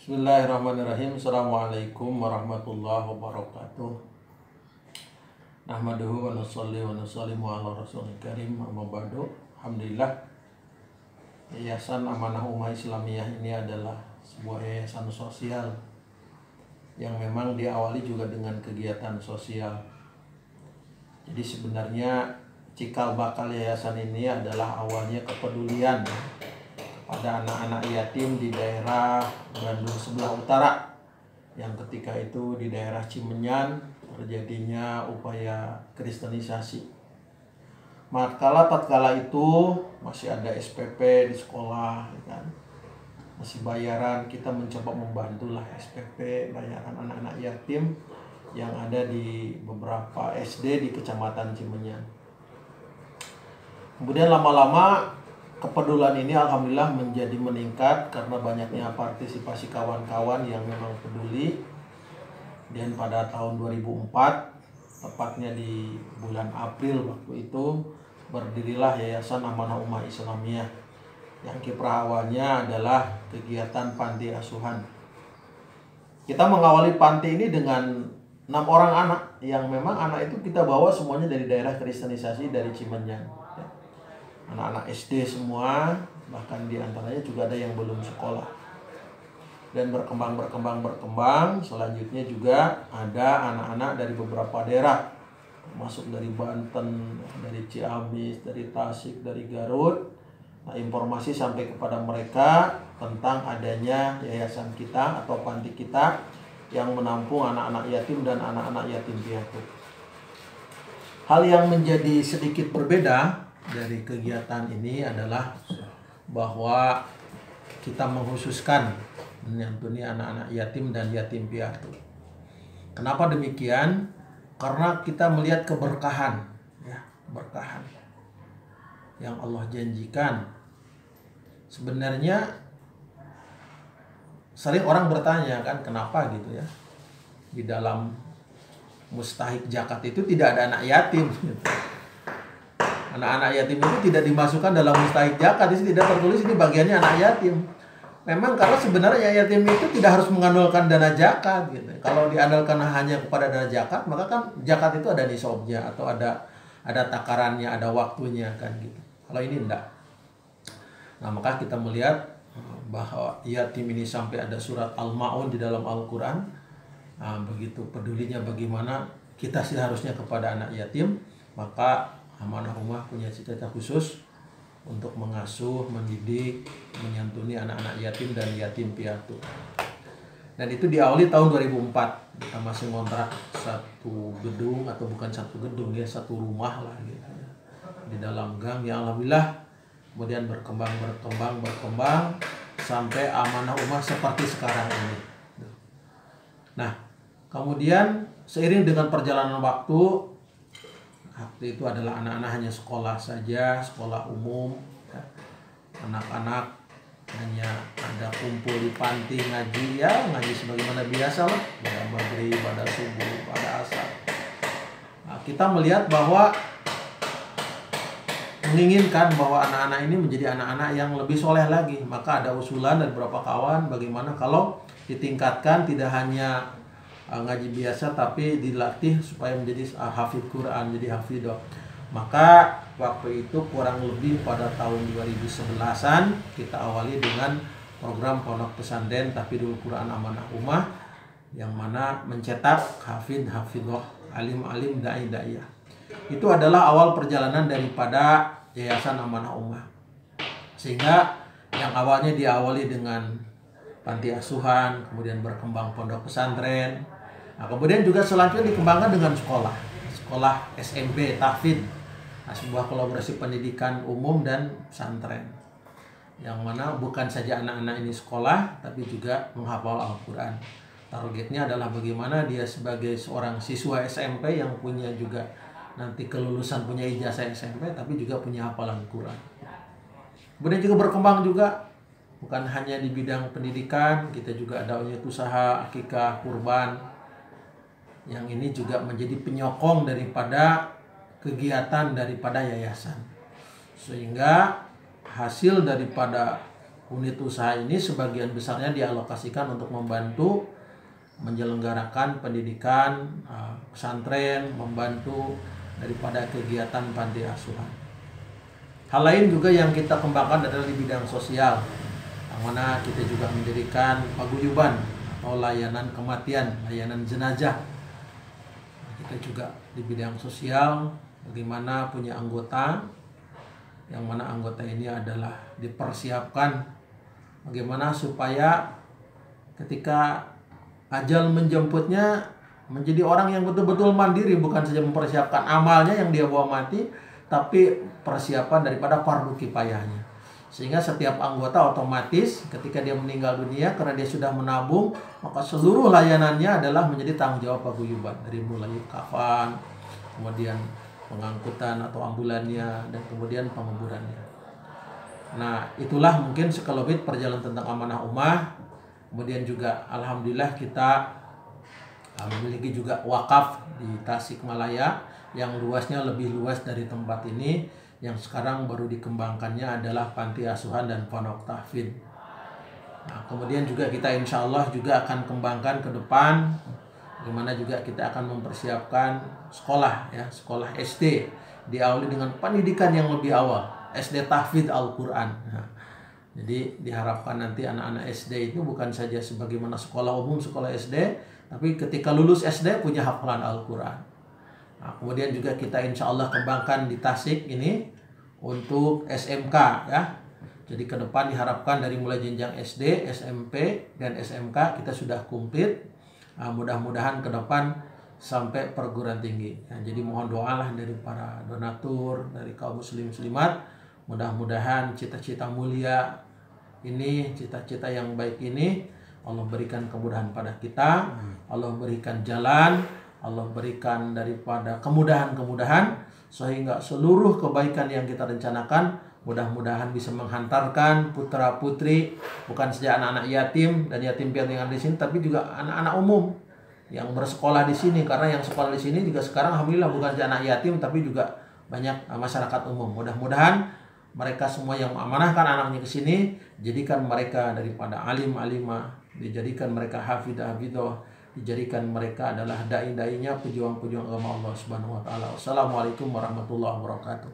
Bismillahirrahmanirrahim. Assalamualaikum warahmatullahi wabarakatuh. Nahmaduhu wa nusalli wa nusallimu ala rasulil karim. Amma ba'du. Alhamdulillah, Yayasan Amanah Ummah Islamiyah ini adalah sebuah yayasan sosial yang memang diawali juga dengan kegiatan sosial. Jadi sebenarnya cikal bakal yayasan ini adalah awalnya kepedulian pada anak-anak yatim di daerah Bandung sebelah utara, yang ketika itu di daerah Cimenyan terjadinya upaya kristenisasi. Tatkala itu masih ada SPP di sekolah, kan? Masih bayaran, kita mencoba membantulah SPP bayaran anak-anak yatim yang ada di beberapa SD di Kecamatan Cimenyan. Kemudian lama-lama kepedulian ini alhamdulillah menjadi meningkat karena banyaknya partisipasi kawan-kawan yang memang peduli. Dan pada tahun 2004, tepatnya di bulan April waktu itu, berdirilah Yayasan Amanah Ummah Islamiyah yang kiprah awalnya adalah kegiatan panti asuhan. Kita mengawali panti ini dengan 6 orang anak yang memang anak itu kita bawa semuanya dari daerah kristenisasi dari Cimenyan. Anak-anak SD semua, bahkan diantaranya juga ada yang belum sekolah. Dan berkembang. Selanjutnya juga ada anak-anak dari beberapa daerah, termasuk dari Banten, dari Ciamis, dari Tasik, dari Garut. Nah, informasi sampai kepada mereka tentang adanya yayasan kita atau panti kita yang menampung anak-anak yatim dan anak-anak yatim piatu. Hal yang menjadi sedikit berbeda dari kegiatan ini adalah bahwa kita mengkhususkan menyantuni anak-anak yatim dan yatim piatu. Kenapa demikian? Karena kita melihat keberkahan, berkahan yang Allah janjikan. Sebenarnya sering orang bertanya kan, kenapa gitu ya? Di dalam mustahik zakat itu tidak ada anak yatim. Anak-anak yatim itu tidak dimasukkan dalam mustahik zakat. Di sini tidak tertulis ini bagiannya anak yatim. Memang karena sebenarnya yatim itu tidak harus mengandalkan dana zakat gitu. Kalau diandalkan hanya kepada dana zakat, maka kan zakat itu ada nisabnya atau ada takarannya, ada waktunya kan gitu. Kalau ini enggak. Nah, maka kita melihat bahwa yatim ini sampai ada surat Al-Maun di dalam Al-Qur'an. Nah, begitu pedulinya bagaimana kita seharusnya kepada anak yatim, maka Amanah Ummah punya cita-cita khusus untuk mengasuh, mendidik, menyantuni anak-anak yatim dan yatim piatu. Dan itu diawali tahun 2004. Kita masih ngontrak satu gedung, atau bukan satu gedung ya, satu rumah lah gitu. Di dalam gang yang alhamdulillah kemudian berkembang sampai Amanah Ummah seperti sekarang ini. Nah, kemudian seiring dengan perjalanan waktu itu adalah anak-anak hanya sekolah saja, sekolah umum. Anak-anak hanya ada kumpul di panti ngaji, ngaji sebagaimana biasa lah, pada maghrib, pada subuh, pada asar. Nah, kita melihat bahwa menginginkan bahwa anak-anak ini menjadi anak-anak yang lebih soleh lagi. Maka ada usulan dari beberapa kawan bagaimana kalau ditingkatkan tidak hanya ngaji biasa tapi dilatih supaya menjadi hafid Quran, jadi hafidah. Maka waktu itu kurang lebih pada tahun 2011-an kita awali dengan program pondok pesantren Tahfidzul Quran Amanah Ummah, yang mana mencetak hafidah, alim-alim, dai-daiyah. Itu adalah awal perjalanan daripada Yayasan Amanah Ummah. Sehingga yang awalnya diawali dengan panti asuhan, kemudian berkembang pondok pesantren. Nah, kemudian juga selanjutnya dikembangkan dengan sekolah SMP tahfidz, sebuah kolaborasi pendidikan umum dan pesantren, yang mana bukan saja anak-anak ini sekolah tapi juga menghafal Al-Quran. Targetnya adalah bagaimana dia sebagai seorang siswa SMP yang punya juga nanti kelulusan, punya ijazah SMP tapi juga punya hafalan Quran. Kemudian juga berkembang juga bukan hanya di bidang pendidikan, kita juga ada unit usaha akikah kurban, yang ini juga menjadi penyokong daripada kegiatan daripada yayasan. Sehingga hasil daripada unit usaha ini sebagian besarnya dialokasikan untuk membantu menyelenggarakan pendidikan pesantren, membantu daripada kegiatan panti asuhan. Hal lain juga yang kita kembangkan adalah di bidang sosial, yang mana kita juga mendirikan paguyuban atau layanan kematian, layanan jenazah. Kita juga di bidang sosial, bagaimana punya anggota, yang mana anggota ini adalah dipersiapkan bagaimana supaya ketika ajal menjemputnya menjadi orang yang betul-betul mandiri, bukan saja mempersiapkan amalnya yang dia bawa mati, tapi persiapan daripada fardu kifayahnya. Sehingga setiap anggota otomatis ketika dia meninggal dunia, karena dia sudah menabung, maka seluruh layanannya adalah menjadi tanggung jawab paguyuban, dari mulai kafan, kemudian pengangkutan atau ambulannya, dan kemudian penguburannya. Nah, itulah mungkin sekelumit perjalanan tentang amanah ummah. Kemudian juga alhamdulillah kita memiliki juga wakaf di Tasikmalaya yang luasnya lebih luas dari tempat ini, yang sekarang baru dikembangkannya adalah panti asuhan dan pondok tahfidz. Nah, kemudian juga kita insya Allah juga akan kembangkan ke depan, bagaimana juga kita akan mempersiapkan sekolah, ya, sekolah SD diawali dengan pendidikan yang lebih awal, SD tahfidz Al-Quran. Nah, jadi diharapkan nanti anak-anak SD itu bukan saja sebagaimana sekolah umum, sekolah SD, tapi ketika lulus SD punya hafalan Al-Quran. Nah, kemudian juga kita insya Allah kembangkan di Tasik ini untuk SMK, ya. Jadi ke depan diharapkan dari mulai jenjang SD, SMP, dan SMK kita sudah komplit. Nah, mudah-mudahan ke depan sampai perguruan tinggi. Nah, jadi mohon doalah dari para donatur, dari kaum muslim-muslimat. Mudah-mudahan cita-cita mulia ini, cita-cita yang baik ini, Allah berikan kemudahan pada kita, Allah berikan jalan, Allah berikan daripada kemudahan-kemudahan, sehingga seluruh kebaikan yang kita rencanakan mudah-mudahan bisa menghantarkan putra-putri, bukan saja anak-anak yatim dan yatim piatu yang ada di sini, tapi juga anak-anak umum yang bersekolah di sini. Karena yang sekolah di sini juga sekarang alhamdulillah bukan saja anak yatim, tapi juga banyak masyarakat umum. Mudah-mudahan mereka semua yang mengamanahkan anaknya ke sini, jadikan mereka daripada alim-alimah, dijadikan mereka hafidah-hafidah, dijadikan mereka adalah dai-dainya, pejuang-pejuang agama Allah Subhanahu wa taala. Wassalamualaikum warahmatullahi wabarakatuh.